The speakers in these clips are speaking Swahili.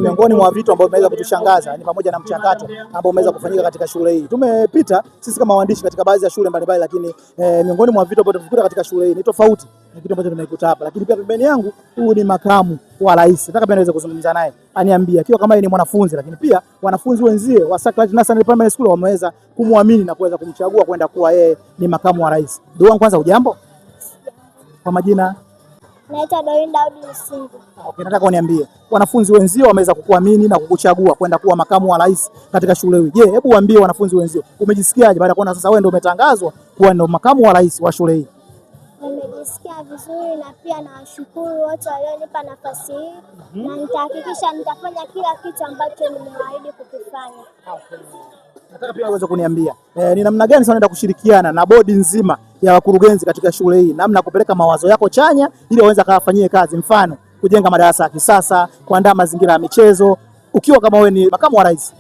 Miongoni mwa vitu ambavyo vimeweza kutushangaza ni pamoja na mchakato ambao umeweza kufanyika katika shule hii. Tumepita sisi kama waandishi katika baadhi ya shule mbalimbali, lakini miongoni mwa vitu ambavyo tumekuta katika shule hii ni tofauti na kitu ambacho tumekuta hapa. Lakini pia pembeni yangu huyu ni makamu wa rais. Nataka pia niweze kuzungumza naye. Aniambie akiwa kama yeye ni mwanafunzi, lakini pia wanafunzi wenzie wa Sacred Nursery Primary School wameweza kumwamini na kuweza kumchagua kwenda kuwa yeye ni makamu wa rais. Ndugu wangu, kwanza hujambo? Kwa majina naitwa Doreen Daudi Lusingu. Okay, nataka uniambie wanafunzi wenzio wameweza kukuamini na kukuchagua kwenda kuwa makamu wa rais katika shule hii. Je, hebu waambie wanafunzi wenzio umejisikiaje baada ya kuona sasa wewe ndio umetangazwa kuwa ndio makamu wa rais wa shule hii? Nimejisikia vizuri na pia nawashukuru wote walionipa nafasi hii na nitahakikisha nitafanya kila kitu ambacho nimewaahidi kukifanya. Okay. Nataka pia uweze kuniambia ni namna gani sasa unaenda kushirikiana na bodi nzima ya wakurugenzi katika shule hii, namna kupeleka mawazo yako chanya ili waweze kufanyia kazi, mfano kujenga madarasa ya kisasa, kuandaa mazingira ya michezo, ukiwa kama wewe ni makamu wa rais?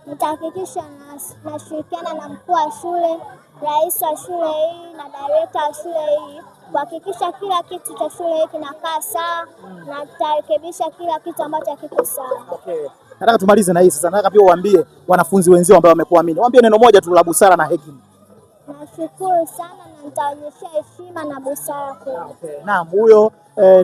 Nitahakikisha nashirikiana na mkuu wa shule, rais wa shule hii na director wa shule hii kuhakikisha kila kitu cha shule hii kinakaa sawa na tutarekebisha kila kitu ambacho hakiko sawa. Okay. Nataka tumalize na hii sasa. Nataka pia uambie wanafunzi wenzio ambao wamekuamini, waambie neno moja tu la busara na hekima. Nashukuru sana na nitaonyesha heshima na busara kwa. Okay. Naam, huyo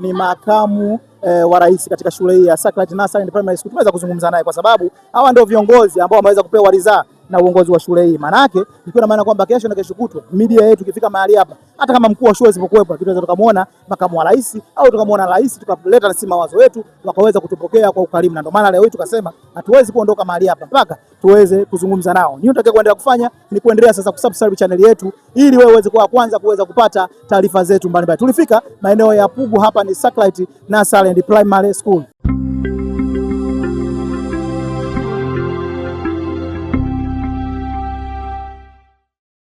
ni makamu wa rais katika shule hii ya Sacred Nursery Primary School. Tumeweza kuzungumza naye kwa sababu hawa ndio viongozi ambao wameweza kupewa ridhaa na uongozi wa shule hii. Maana yake ikiwa na maana kwamba kesho na kesho kutwa media yetu ikifika mahali hapa, hata kama mkuu wa shule asipokuwepo, tunaweza tukamwona makamu wa rais au tukamwona rais, tukaleta na mawazo yetu wakaweza kutupokea kwa ukarimu, na ndio maana leo hii tukasema hatuwezi kuondoka mahali hapa mpaka tuweze kuzungumza nao. Nini tunataka kuendelea kufanya ni kuendelea sasa kusubscribe channel yetu ili wewe uweze kuwa kwanza kuweza kupata taarifa zetu mbalimbali. Tulifika maeneo ya Pugu, hapa ni Sacred Nursery Primary School.